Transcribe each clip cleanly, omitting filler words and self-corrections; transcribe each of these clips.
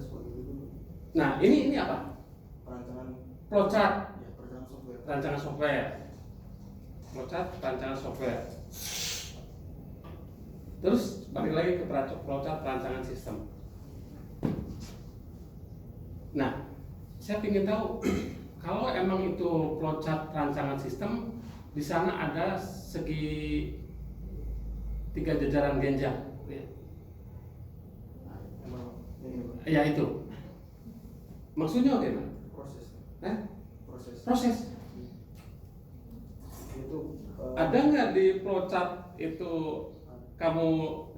seperti itu dulu. Nah, ini apa? Perancangan. Flowchart. Ya, perancangan software. Rancangan software. Flowchart, rancangan software. Terus balik lagi ke flowchart perancangan sistem. Nah, saya ingin tahu kalau emang itu flowchart rancangan sistem, di sana ada segi 3 jajaran genjang, ya. Ya itu. Maksudnya bagaimana? Proses. Proses. Proses. Itu Ada nggak di flowchart itu kamu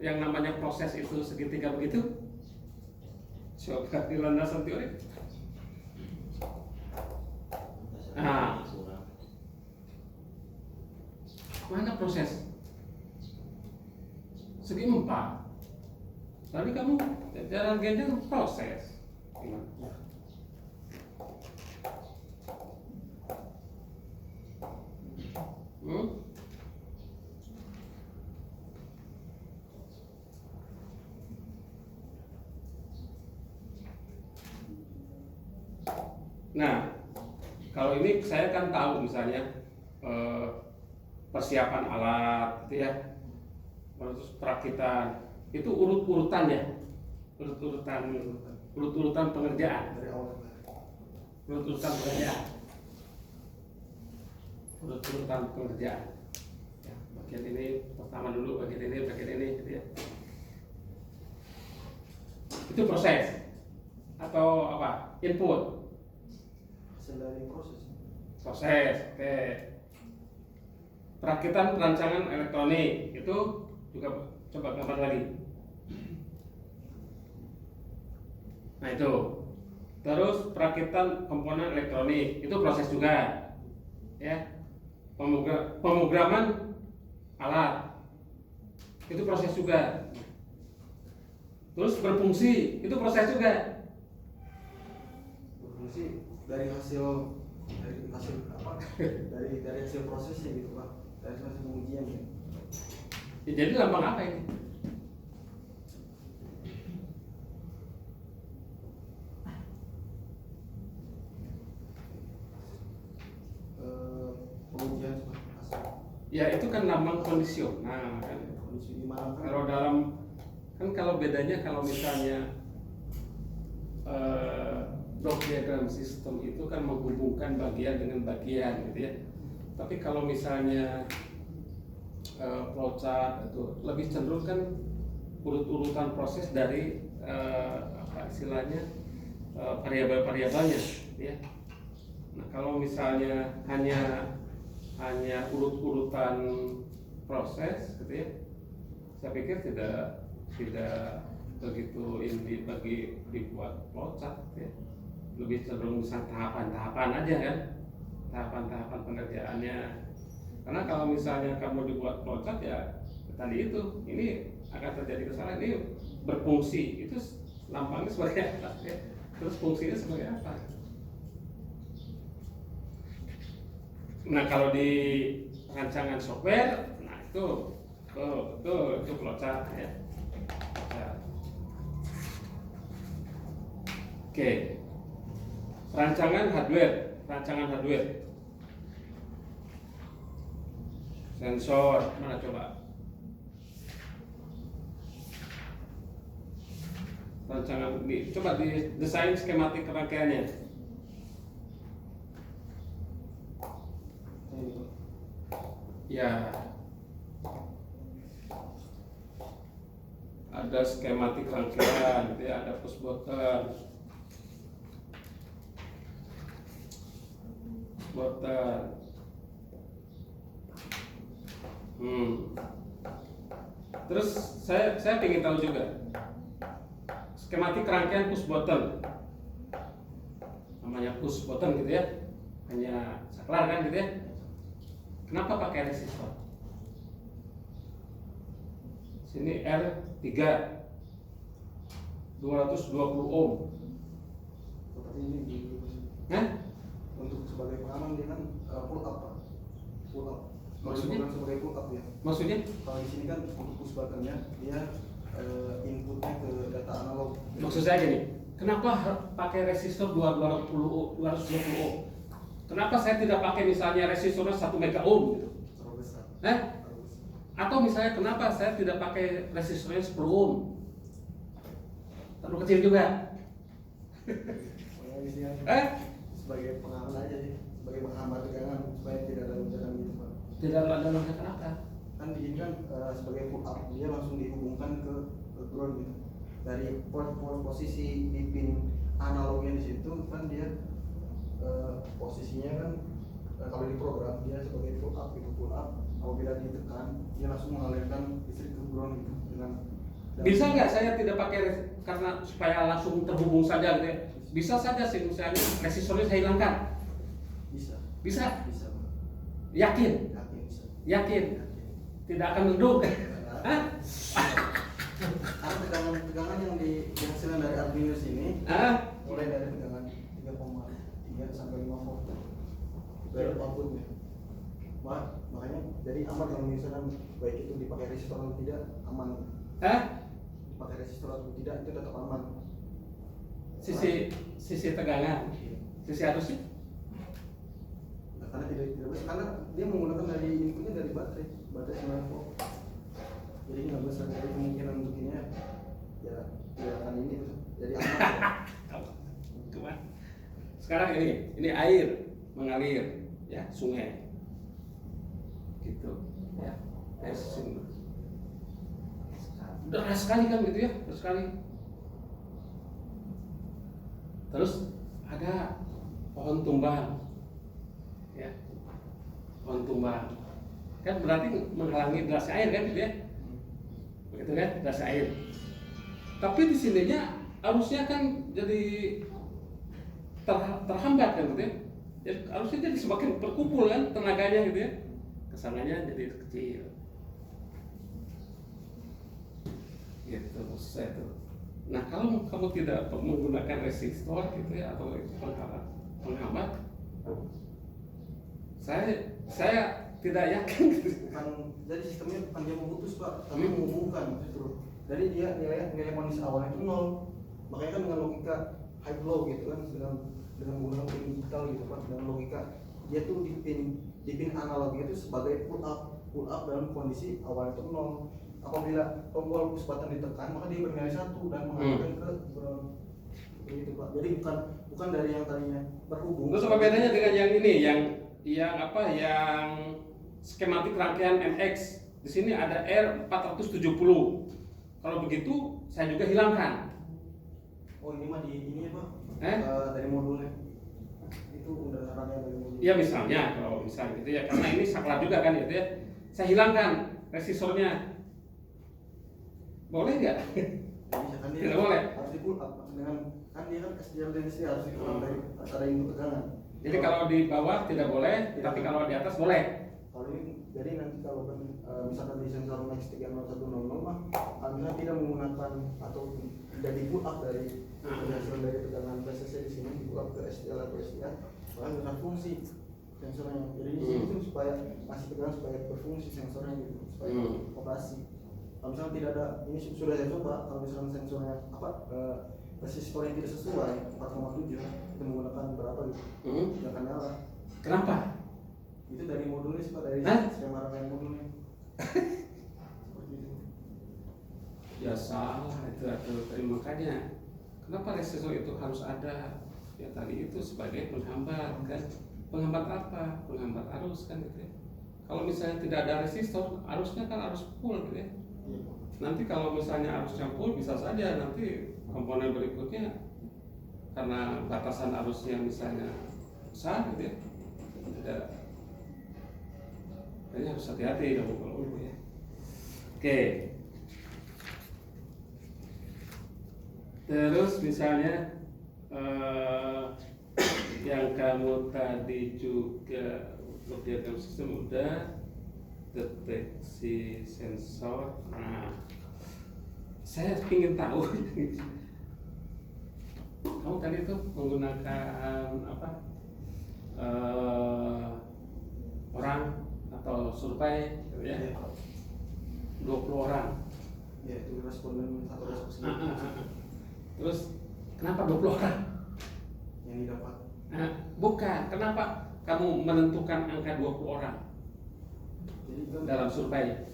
yang namanya proses itu segitiga begitu? Coba di landasan teori. Nah, mana proses? Segi 4. Tadi kamu jalan genjang proses. Gimana? ya. Nah, kalau ini saya kan tahu misalnya persiapan alat, gitu ya, terus perakitan, itu urut-urutan ya, urut-urutan pengerjaan, Dari awal urut-urutan pengerjaan, urut-urutan pengerjaan. Ya, bagian ini pertama dulu, bagian ini, gitu ya. Itu proses atau apa? Input. hasil dari proses. Proses, oke. Perakitan perancangan elektronik itu juga coba gambar lagi. Nah itu. Terus perakitan komponen elektronik itu proses juga, ya. Pemrograman alat itu proses juga. Terus berfungsi itu proses juga. Berfungsi dari hasil apa? dari hasil prosesnya gitu Pak. Dari hasil pengujian ya. Ya, jadi lambang apa ini? Pengujian hasil. Ya itu kan lambang kondisional kan. Kondisi di mana kan? Kalau dalam kan kalau bedanya kalau misalnya block diagram sistem itu kan menghubungkan bagian dengan bagian gitu ya. Tapi kalau misalnya flowchart itu lebih cenderung kan urut-urutan proses dari apa istilahnya variabel-variabelnya gitu ya. Nah, kalau misalnya hanya urut-urutan proses gitu ya, saya pikir tidak begitu ini dibuat flowchart ya. Lebih cenderung bisa tahapan-tahapan aja kan, tahapan-tahapan pengerjaannya. Karena kalau misalnya kamu dibuat flowchart ya tadi itu ini akan terjadi kesalahan, ini berfungsi itu lambangnya sebagai apa ya? Terus fungsinya sebagai apa? Nah kalau di rancangan software, nah itu flowchart ya. Oke. Rancangan hardware. Sensor, mana coba? Rancangan coba di desain skematik rangkaiannya. Ya. Ada skematik rangkaian, gitu ya, ada push button. Terus saya ingin tahu juga skematik rangkaian push button, namanya push button gitu ya, hanya saklar kan gitu ya. Kenapa pakai resistor? Sini R3 220 ohm. Seperti ini untuk sebagai pengaman dia kan pull up Pak. Pull up. Maksudnya? Bukan sebagai pull up ya. Maksudnya? Kalau di sini kan untuk push buttonnya dia inputnya ke data analog. Maksud saya gini, Kenapa pakai resistor 220 ohm? Kenapa saya tidak pakai misalnya resistornya 1 mega ohm gitu? Terlalu besar. Terlalu besar. Atau misalnya kenapa saya tidak pakai resistornya 10 ohm? Terlalu kecil juga. Sebagai penghambat aja sih, sebagai penghambat tegangan supaya tidak ada lonjakan gitu Pak. Tidak ada lonjakan apa? Kan ini kan sebagai pull up dia langsung dihubungkan ke ground gitu. Dari posisi di pin analognya di situ kan dia posisinya kan kalau di program dia sebagai pull up gitu, pull up apabila ditekan dia langsung mengalirkan listrik ke ground gitu dengan bisa nggak saya tidak pakai karena supaya langsung terhubung saja gitu ya? Bisa saja sih misalnya resistornya saya hilangkan. Bisa. Bisa. Bisa. Yakin? Yakin bisa. Yakin? Tidak akan redup. Hah? Karena tegangan yang dihasilkan dari Arduino ini mulai dari tegangan 3,3 sampai 5 volt dari outputnya. Makanya jadi aman kalau misalkan baik itu dipakai resistor atau tidak aman. Pakai resistor atau tidak itu tetap aman. Sisi tegangan, sisi arusnya? Nah, karena tidak bisa, karena dia menggunakan dari inputnya dari baterai 9 volt. Jadi nggak bisa, jadi kemungkinan untuk ini ya tidak akan ini jadi aman. Cuma sekarang ini air mengalir ya, sungai gitu ya, air sumber deras sekali kan gitu ya, deras sekali. Terus ada pohon tumbang ya, pohon tumbang kan berarti menghalangi derasnya air kan gitu ya, begitu kan, derasnya air. Tapi di sininya arusnya kan jadi terhambat kan gitu ya, jadi arusnya jadi semakin berkumpul kan tenaganya gitu ya, kesananya jadi kecil gitu maksud saya tuh. Nah kalau kamu tidak menggunakan resistor gitu ya atau itu penghambat, saya tidak yakin gitu. Jadi sistemnya bukan dia memutus Pak, tapi menghubungkan justru. Jadi dia nilai manis awalnya itu 0. Makanya kan dengan logika high low gitu kan, dengan menggunakan pin digital gitu Pak, dengan logika dia tuh di pin analog itu sebagai pull up dalam kondisi awalnya itu 0. Apabila tombol push button ditekan maka dia bernilai 1 dan mengalirkan ke ground. Begitu Pak. Jadi bukan dari yang tadinya berhubung. Terus apa bedanya dengan yang ini, yang skematik rangkaian MX? Di sini ada R470. Kalau begitu saya juga hilangkan. Oh ini mah ini Pak. Dari modulnya. Itu udah rangkaian dari modul. Iya misalnya, kalau misalnya gitu ya, karena ini saklar juga kan gitu ya. Saya hilangkan resistornya. Boleh nggak? Bisa kan dia tidak boleh. Harus di pull up dengan kan dia kan SDR dan SDR harus di pull up dari ada input tegangan. Jadi kalau di bawah tidak boleh, tapi kalau di atas boleh. Kalau ini jadi nanti kalau kan misalkan di sensor Max 30100 mah alhamdulillah tidak menggunakan atau tidak di pull up dari berdasarkan dari tegangan PCC di sini di pull up ke SDR atau SDR, malah dengan fungsi sensornya. Jadi di sini tuh supaya masih tegangan supaya berfungsi sensornya gitu, supaya operasi. Kalau misalnya tidak ada, ini sudah saya coba, kalau misalnya sensornya resistor yang tidak sesuai 4,7 itu menggunakan berapa gitu, tidak akan nyala. Kenapa? Itu dari modulnya sih Pak, dari skema rangkaian modulnya. Seperti itu. Ya salah itu makanya kenapa resistor itu harus ada? Ya tadi itu sebagai penghambat kan. Penghambat apa? Penghambat arus kan gitu ya. Kalau misalnya tidak ada resistor, arusnya kan arus full gitu ya. Nanti kalau misalnya arus campur bisa saja nanti komponen berikutnya karena batasan arusnya misalnya besar gitu ya, tidak, kayaknya harus hati-hati dong kalau itu ya. Oke. Terus misalnya yang kamu tadi juga untuk diagram sistem udah, deteksi sensor. Nah, saya ingin tahu kamu tadi itu menggunakan apa, orang atau survei gitu ya, 20 orang ya itu responden satu responden. Terus Kenapa 20 orang? yang didapat. Nah, bukan, kenapa kamu menentukan angka 20 orang Jadi kan dalam survei?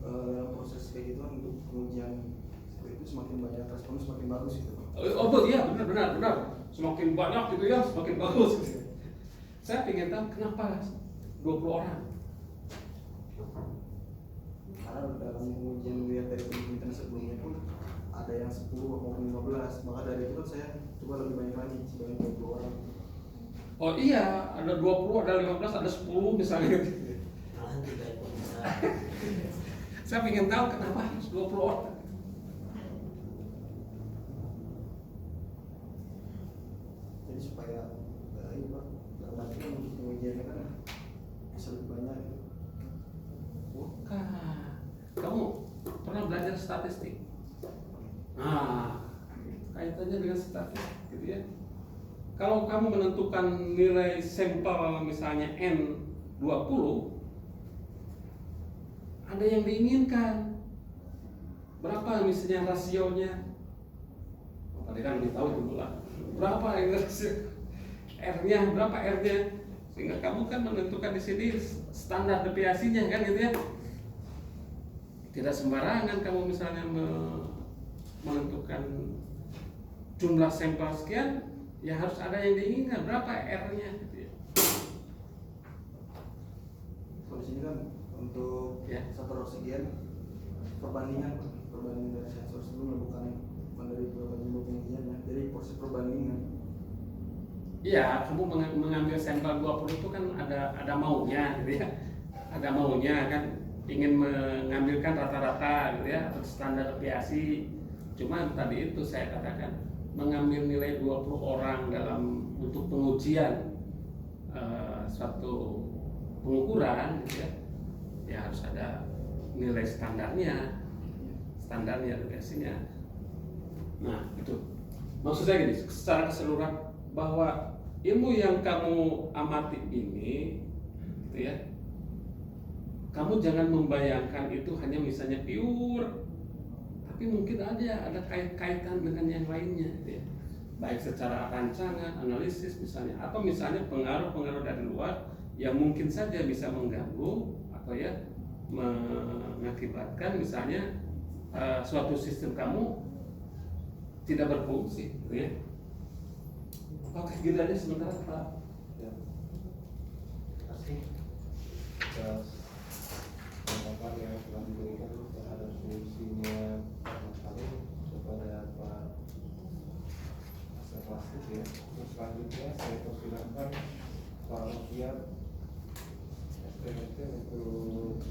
dalam proses kayak gitu kan untuk pengujian itu semakin banyak respon semakin bagus gitu Pak. Oh iya, benar. Semakin banyak gitu ya, semakin bagus. Saya ingin tahu kenapa 20 orang? Karena dalam pengujian lihat dari penelitian sebelumnya pun ada yang 10 maupun 15, maka dari itu kan saya coba lebih banyak lagi sebanyak 20 orang. Oh iya, ada 20, ada 15, ada 10 misalnya. Malahan 3 pun bisa. Saya ingin tahu kenapa harus 20 orang. Jadi supaya ini Pak, dalam arti kan untuk pengujiannya kan bisa lebih banyak gitu. Bukan. Kamu pernah belajar statistik? Nah, kaitannya dengan statistik gitu ya. Kalau kamu menentukan nilai sampel misalnya N20, ada yang diinginkan. Berapa misalnya rasionya? Tadi kan lebih tahu itu bulan. Berapa yang rasio? R-nya, berapa R-nya? Sehingga kamu kan menentukan di sini standar deviasinya kan gitu ya. Tidak sembarangan kamu misalnya menentukan jumlah sampel sekian, ya harus ada yang diinginkan berapa R-nya gitu ya. Kalau di sini kan untuk Ya. satu sekian perbandingan dari sensor sebelumnya bukan dari berapa jumlah pengujiannya, jadi proses perbandingan. Iya, kamu mengambil sampel 20 itu kan ada maunya gitu ya. Ada maunya kan, ingin mengambilkan rata-rata gitu ya, atau standar deviasi. Cuma tadi itu saya katakan, mengambil nilai 20 orang dalam untuk pengujian suatu pengukuran gitu ya. Ya harus ada nilai standarnya deviasinya. Nah, itu. Maksud saya gini, secara keseluruhan bahwa ilmu yang kamu amati ini gitu ya, kamu jangan membayangkan itu hanya misalnya pure, tapi mungkin ada kaitan dengan yang lainnya gitu ya. Baik secara rancangan, analisis misalnya, atau misalnya pengaruh-pengaruh dari luar yang mungkin saja bisa mengganggu atau ya mengakibatkan misalnya suatu sistem kamu tidak berfungsi gitu ya. Oke, gitu aja sementara Pak. Ya. Terima kasih atas tanggapan yang telah diberikan terhadap solusinya Mas Halim kepada Pak Plastik ya. Terus selanjutnya saya persilakan Pak Rofiat SPMT untuk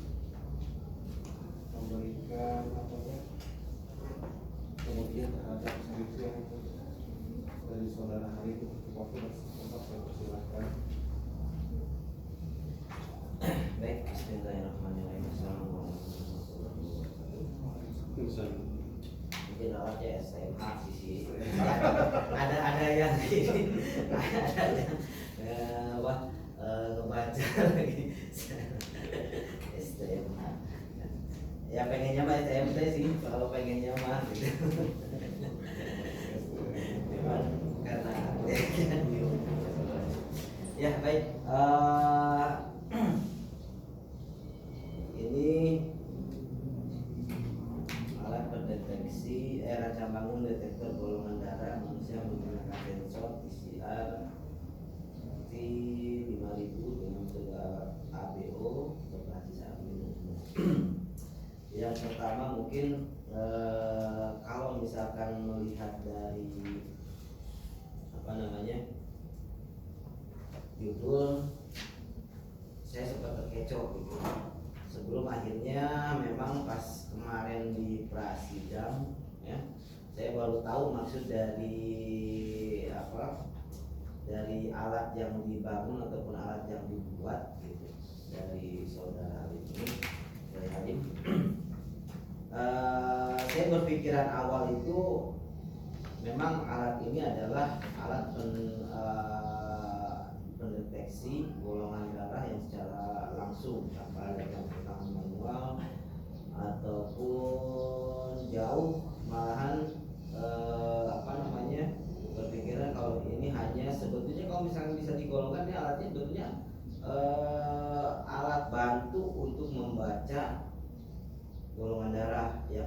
memberikan kemudian terhadap solusi yang dari saudara Halim waktu sempat saya persilakan. Baik, bismillahirrahmanirrahim. Assalamualaikum warahmatullahi wabarakatuh. Mungkin awalnya SMA sih. Ada yang ini, ada yang ngebaca lagi. SMA. Ya pengennya mah SMT sih, kalau pengennya mah gitu. Karena ya baik, ini alat pendeteksi rancang bangun detektor golongan darah manusia menggunakan sensor PCR T5000 dengan segala ABO berbasis amino. Yang pertama mungkin kalau misalkan melihat dari judul, saya sempat terkecoh gitu. Sebelum akhirnya memang pas kemarin di prasidang ya, saya baru tahu maksud dari dari alat yang dibangun ataupun alat yang dibuat gitu dari saudara Halim ini, dari Halim. Saya berpikiran awal itu memang alat ini adalah alat pendeteksi golongan darah yang secara langsung tanpa ada tangan manual ataupun jauh, malahan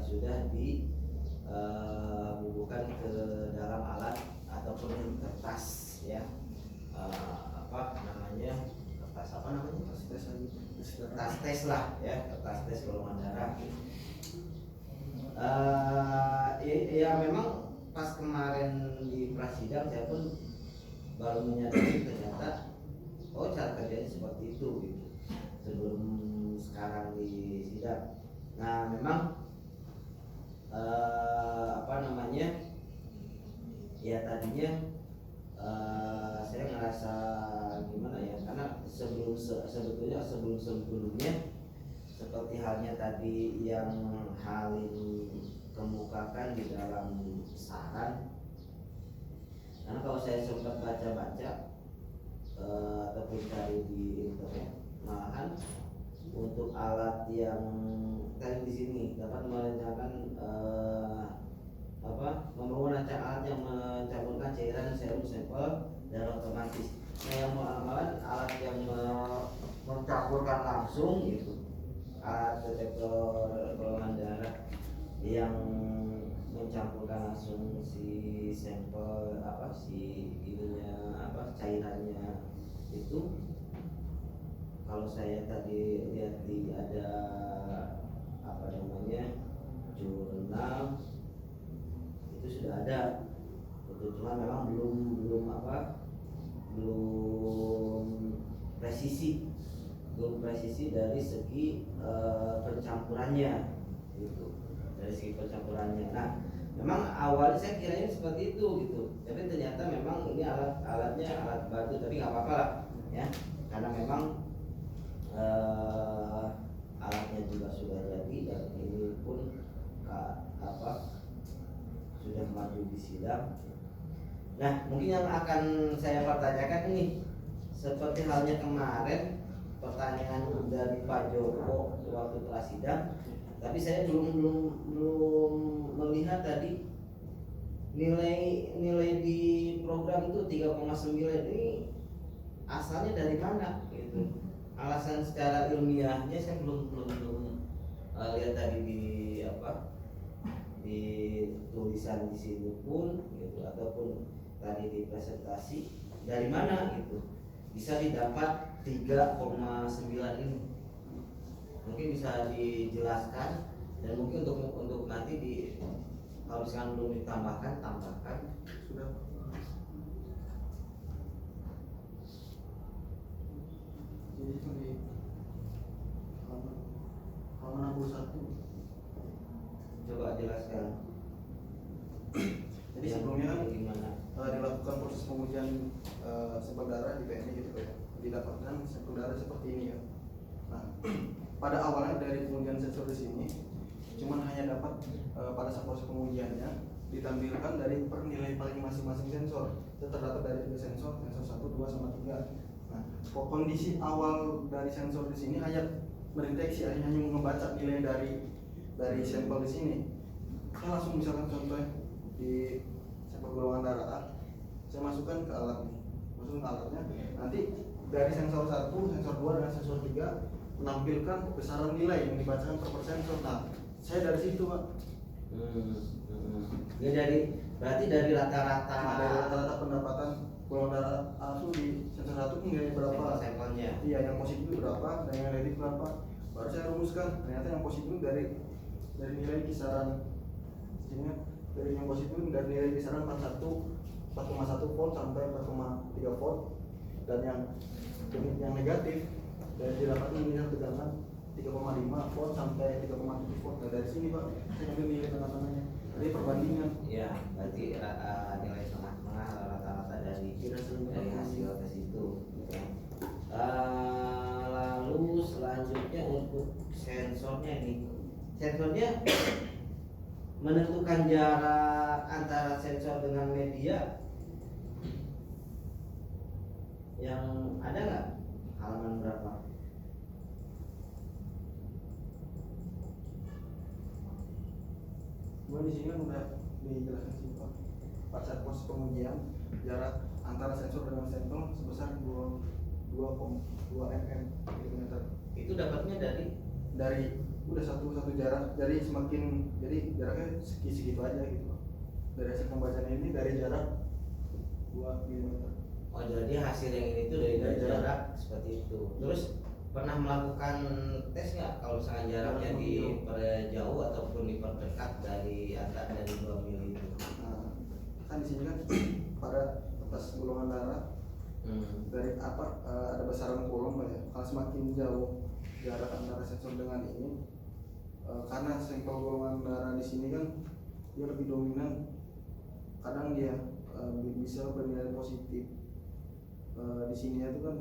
sudah dibubuhkan ke dalam alat ataupun kertas ya, apa namanya, kertas apa namanya, kertas tes lah ya, kertas tes golongan darah. Ya memang pas kemarin di prasidang saya pun baru menyadari ternyata oh cara kerjanya seperti itu gitu, sebelum sekarang di sidang. Nah memang apa namanya, ya tadinya saya ngerasa gimana ya, karena sebetulnya sebelumnya seperti halnya tadi yang Halim kemukakan di dalam saran, karena kalau saya sempat baca-baca ataupun cari di internet, malahan untuk alat yang tadi di sini dapat merencanakan membangun rancang alat yang mencampurkan cairan serum sampel dan otomatis. Nah yang malahan alat yang mencampurkan langsung gitu, alat detektor golongan darah yang mencampurkan langsung si sampel si ininya cairannya itu, kalau saya tadi lihat di ada apa namanya jurnal itu sudah ada itu, cuma memang belum presisi dari segi pencampurannya gitu, dari segi pencampurannya. Nah memang awalnya saya kiranya seperti itu gitu, tapi ternyata memang ini alatnya alat baru, tapi nggak apa-apa lah ya, karena memang alatnya juga sudah jadi dan ini pun sudah maju di sidang. Nah mungkin yang akan saya pertanyakan ini seperti halnya kemarin pertanyaan dari Pak Joko waktu prasidang, tapi saya belum melihat tadi nilai di program itu 3,9 ini asalnya dari mana gitu. Alasan secara ilmiahnya saya belum lihat tadi di tulisan di sini pun gitu, ataupun tadi di presentasi dari mana gitu bisa didapat 3,9 ini. Mungkin bisa dijelaskan, dan mungkin untuk nanti kalau misalkan belum tambahkan. Sudah. Jadi itu di halaman 61. Coba jelaskan. Jadi sebelumnya kan gimana? Dilakukan proses pengujian sampel darah di PMI gitu ya, didapatkan sampel darah seperti ini ya. Nah, pada awalnya dari pengujian sensor di sini cuman hanya dapat pada saat proses pengujiannya ditampilkan dari per nilai paling masing-masing sensor. Itu terdapat dari 3 sensor 1, 2 sama 3. Nah, kondisi awal dari sensor di sini hanya mendeteksi, hanya membaca nilai dari sampel di sini. Saya langsung misalkan contoh di sampel golongan darah A, saya masukkan ke alat nih, masukin ke alatnya. Nanti dari sensor 1, sensor 2 dan sensor 3 menampilkan besaran nilai yang dibacakan per sensor. Nah, saya dari situ Pak. Ya berarti dari rata-rata pendapatan golongan darah A itu di sensor 1 nilai berapa sampelnya. Iya, yang positif berapa dan yang negatif berapa. Baru saya rumuskan, ternyata yang positif dari nilai kisaran sini, dari yang positif dari nilai kisaran 4,1 volt sampai 4,3 volt, dan yang negatif dari didapatkan nilai tegangan 3,5 volt sampai 3,7 volt. Nah dari sini Pak, saya ambil nilai tengah-tengahnya. Jadi perbandingan. Iya, berarti nilai tengah-tengah rata-rata dari hasil tes itu. Lalu selanjutnya untuk sensornya ini, sensornya menentukan jarak antara sensor dengan media yang ada nggak, halaman berapa? Di sini kan udah dijelaskan sih Pak. Pada saat proses pengujian jarak antara sensor dengan sampel sebesar 2,2 mm. Itu dapatnya dari udah satu jarak, jadi jaraknya segitu aja gitu Pak. Dari hasil pembacaan ini dari jarak 2 mm. Oh jadi hasil yang ini tuh dari jarak seperti itu. Terus pernah melakukan tes nggak kalau misalkan jaraknya diperjauh ataupun diperdekat dari 2 mili itu? Nah, kan di sini kan pada pas golongan darah dari ada besaran kolom Pak ya. Kalau semakin jauh jarak antara sensor dengan ini, karena sampel golongan darah di sini kan dia lebih dominan, kadang dia bisa bernilai positif. Di sini itu kan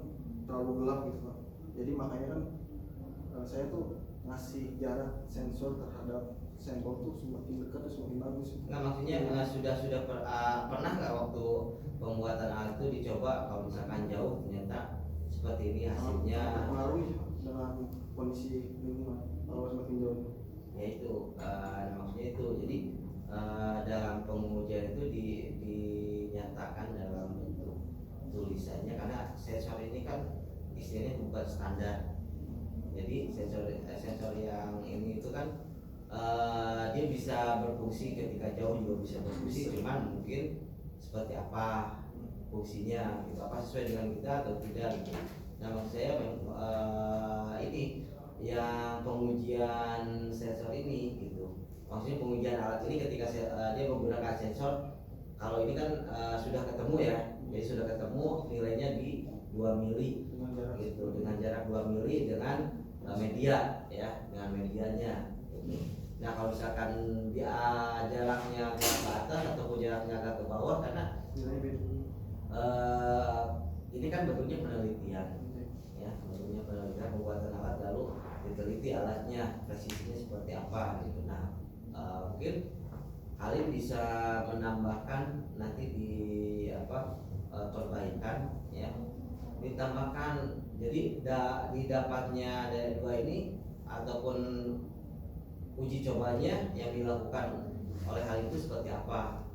terlalu gelap gitu Pak. Jadi makanya kan saya tuh ngasih jarak sensor terhadap sampel tuh semakin dekat tuh semakin bagus. Nah maksudnya pernah nggak waktu pembuatan alat itu dicoba kalau misalkan jauh ternyata seperti ini hasilnya? Pengaruhi dengan kondisi lingkungan kalau semakin jauh. Ya itu, maksudnya itu. Jadi dalam pengujian itu dinyatakan dalam bentuk tulisannya, karena sensor ini kan istilahnya bukan standar. Jadi sensor yang ini itu kan dia bisa berfungsi ketika jauh juga bisa berfungsi, cuman mungkin seperti apa fungsinya gitu, apa sesuai dengan kita atau tidak gitu. Nah maksud saya ini yang pengujian sensor ini gitu, maksudnya pengujian alat ini ketika dia menggunakan sensor, kalau ini kan sudah ketemu ya, jadi sudah ketemu nilainya di 2 mili gitu, dengan jarak 2 mili dengan media ya, dengan medianya gitu. Nah kalau misalkan dia jaraknya agak ke atas ataupun jaraknya agak ke bawah, karena ini kan bentuknya penelitian ya, bentuknya penelitian pembuatan alat, lalu diteliti alatnya presisinya seperti apa gitu. Nah mungkin Halim bisa menambahkan nanti di perbaikan ya, ditambahkan jadi didapatnya dari 2 ini ataupun uji cobanya yang dilakukan oleh Halim itu seperti apa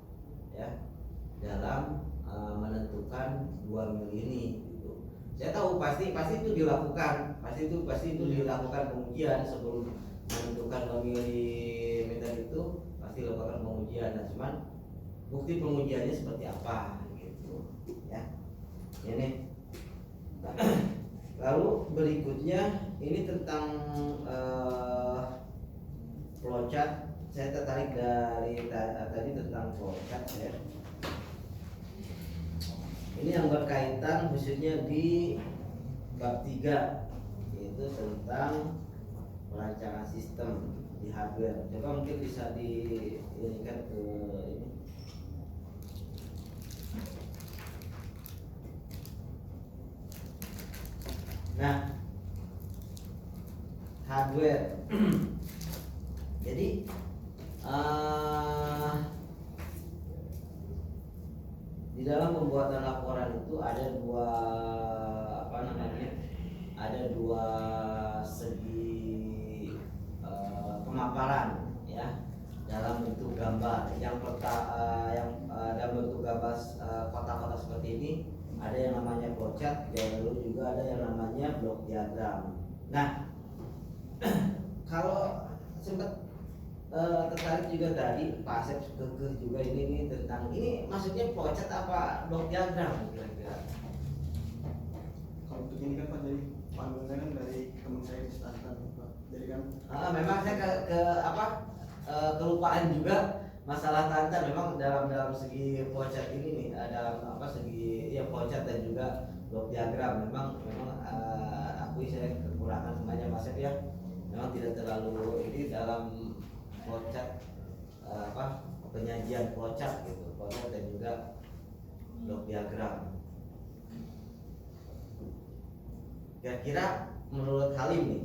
ya dalam menentukan 2 mili ini gitu. Saya tahu pasti itu dilakukan, pasti itu dilakukan pengujian sebelum menentukan 2 milimeter itu, pasti dilakukan pengujian. Nah, cuman bukti pengujiannya seperti apa gitu ya. Ini lalu berikutnya ini tentang flowchart. Saya tertarik dari tadi tentang flowchart ya. Ini yang berkaitan khususnya di bab 3, yaitu tentang perancangan sistem di hardware. Coba mungkin bisa diirikan ke ini. Nah, hardware. Jadi di dalam pembuatan laporan itu ada dua segi pemaparan ya, dalam bentuk gambar. Yang dalam bentuk gambar kotak-kotak seperti ini ada yang namanya flowchart, lalu juga ada yang namanya blok diagram. Nah, kalau sempat tertarik juga tadi Pak Asep kekeh juga ini tentang ini, maksudnya flowchart apa blok diagram kira-kira? Kalau untuk ini kan Pak, jadi panduannya kan dari teman saya di Stantan Pak. Jadi kan Memang saya kelupaan juga masalah Tantan. Memang dalam segi flowchart ini nih, dalam segi ya flowchart dan juga blok diagram memang akui saya kekurangan semuanya Mas Asep ya. Memang tidak terlalu ini dalam flowchart penyajian flowchart gitu, flowchart dan juga blok diagram. Kira-kira menurut Halim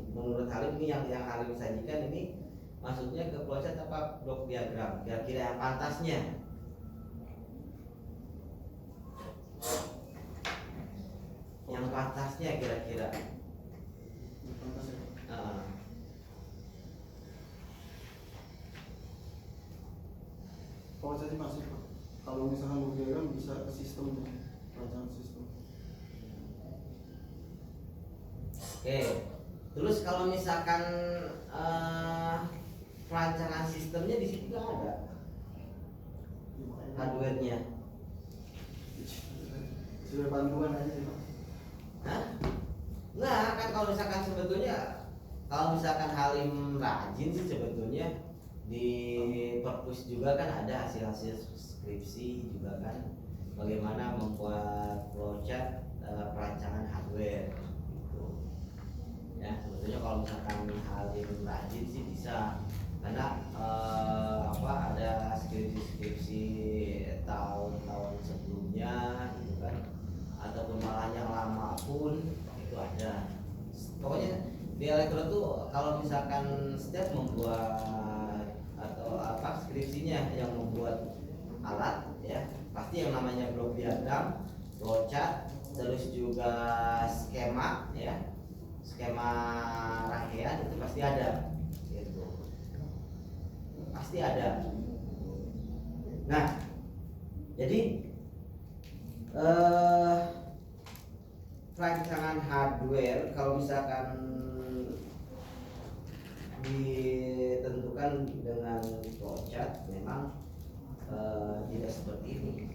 nih yang Halim sajikan ini maksudnya ke flowchart apa blok diagram? Kira-kira yang pantasnya? Yang pantasnya kira-kira? kalau saya sih masuk Pak. Kalau misalkan blok diagram bisa ke sistemnya, perancangan sistem. Oke, Terus kalau misalkan perancangan sistemnya di situ nggak ada hardware-nya. Sudah bantuan aja sih Pak. Hah? Nggak, kan kalau misalkan sebetulnya kalau misalkan Halim rajin sih sebetulnya di perpus juga kan ada hasil-hasil skripsi juga kan bagaimana membuat flowchart perancangan hardware gitu. Ya sebetulnya kalau misalkan Halim rajin sih bisa karena ada skripsi-skripsi tahun-tahun sebelumnya gitu kan ataupun malah yang lama pun itu ada. Pokoknya di elektro tuh kalau misalkan setiap membuat atau skripsinya yang membuat alat ya pasti yang namanya blok diagram, flowchart, terus juga skema ya, skema rangkaian itu pasti ada gitu. Pasti ada. Nah, jadi rancangan hardware kalau misalkan ditentukan dengan flowchart memang tidak seperti ini.